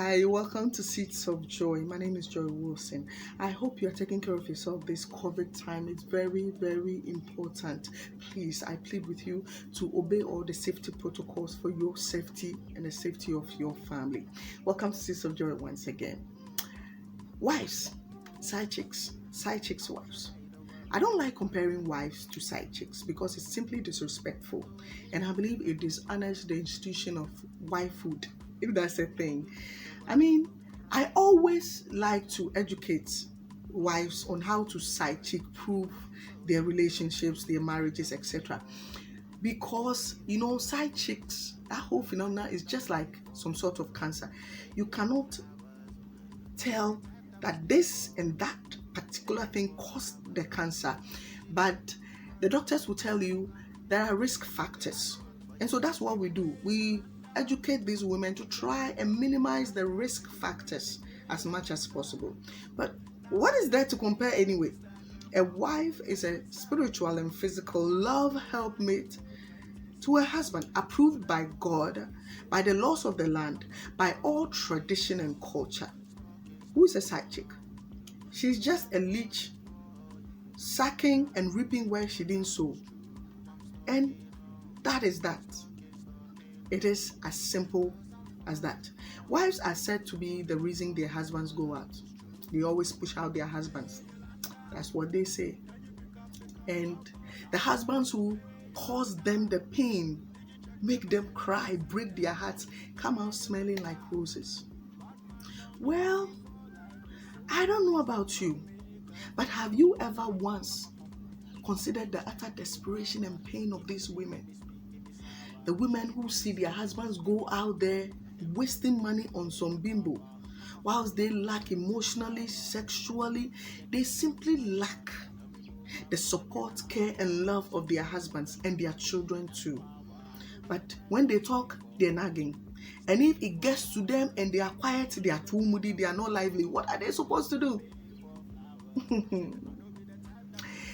Hi, welcome to Seeds of Joy. My name is Joy Wilson. I hope you are taking care of yourself this COVID time. It's very, very important. Please, I plead with you to obey all the safety protocols for your safety and the safety of your family. Welcome to Seeds of Joy once again. Wives, side chicks, wives. I don't like comparing wives to side chicks because it's simply disrespectful, and I believe it dishonors the institution of wifehood, if that's a thing. I mean, I always like to educate wives on how to side chick prove their relationships, their marriages, etc. Because side chicks, that whole phenomena is just like some sort of cancer. You cannot tell that this and that particular thing caused the cancer, but the doctors will tell you there are risk factors. And so that's what we do. We educate these women to try and minimize the risk factors as much as possible. But what is there to compare anyway? A wife is a spiritual and physical love helpmate to a husband, approved by God, by the laws of the land, by all tradition and culture. Who is a side chick? She's just a leech, sucking and reaping where she didn't sow. And that is that. It is as simple as that. Wives are said to be the reason their husbands go out. They always push out their husbands. That's what they say. And the husbands who cause them the pain, make them cry, break their hearts, come out smelling like roses. Well, I don't know about you, but have you ever once considered the utter desperation and pain of these women? The women who see their husbands go out there wasting money on some bimbo, whilst they lack emotionally, sexually, they simply lack the support, care, and love of their husbands and their children too. But when they talk, they're nagging. And if it gets to them and they are quiet, they are too moody, they are not lively, what are they supposed to do?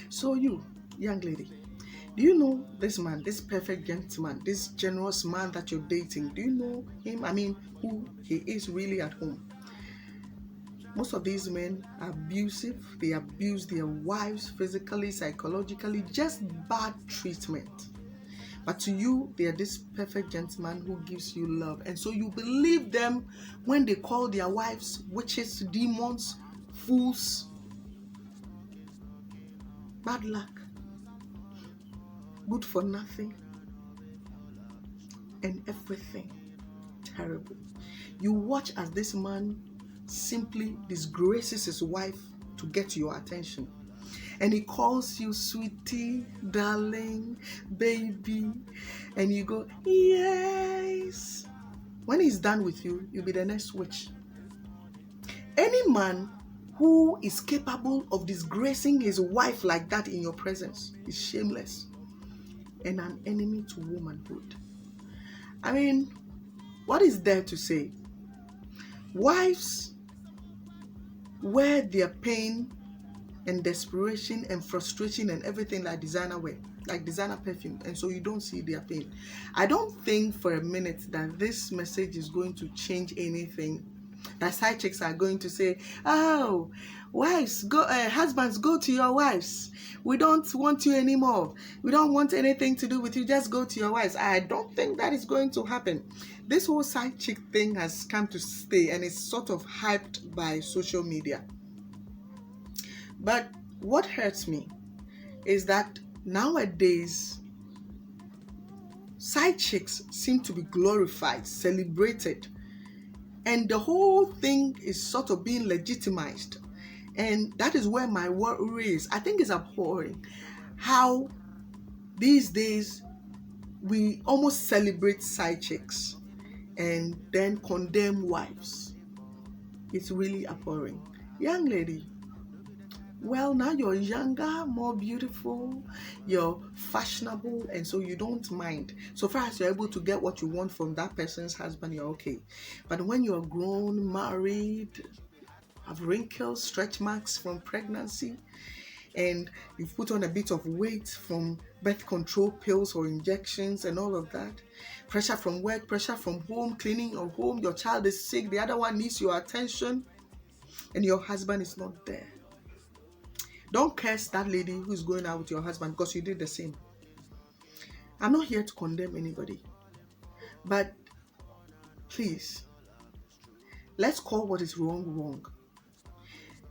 So you, young lady, do you know this man, this perfect gentleman, this generous man that you're dating? Do you know him? I mean, who he is really at home? Most of these men are abusive. They abuse their wives physically, psychologically, just bad treatment. But to you, they are this perfect gentleman who gives you love. And so you believe them when they call their wives witches, demons, fools. Bad luck, good for nothing, and everything terrible. You watch as this man simply disgraces his wife to get your attention. And he calls you sweetie, darling, baby, and you go, yes. When he's done with you, you'll be the next witch. Any man who is capable of disgracing his wife like that in your presence is shameless and an enemy to womanhood. I mean, what is there to say? Wives wear their pain and desperation and frustration and everything like designer wear, like designer perfume, and so you don't see their pain. I don't think for a minute that this message is going to change anything. That side chicks are going to say, oh, wives, go, husbands, go to your wives. We don't want you anymore. We don't want anything to do with you. Just go to your wives. I don't think that is going to happen. This whole side chick thing has come to stay and is sort of hyped by social media. But what hurts me is that nowadays, side chicks seem to be glorified, celebrated, and the whole thing is sort of being legitimized. And that is where my worry is. I think it's abhorring how these days we almost celebrate side chicks and then condemn wives. It's really abhorring. Young lady, well, now you're younger, more beautiful, you're fashionable, and so you don't mind. So far as you're able to get what you want from that person's husband, you're okay. But when you're grown, married, have wrinkles, stretch marks from pregnancy, and you've put on a bit of weight from birth control pills or injections and all of that. Pressure from work, pressure from home, cleaning your home, your child is sick, the other one needs your attention, and your husband is not there. Don't curse that lady who's going out with your husband because you did the same. I'm not here to condemn anybody, but please, let's call what is wrong wrong.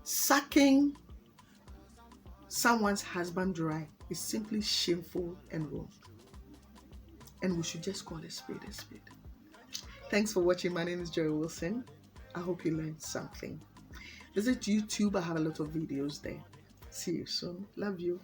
Sucking someone's husband dry is simply shameful and wrong. And we should just call a spade a spade. Thanks for watching. My name is Joy Wilson. I hope you learned something. Visit YouTube. I have a lot of videos there. See you soon. Love you.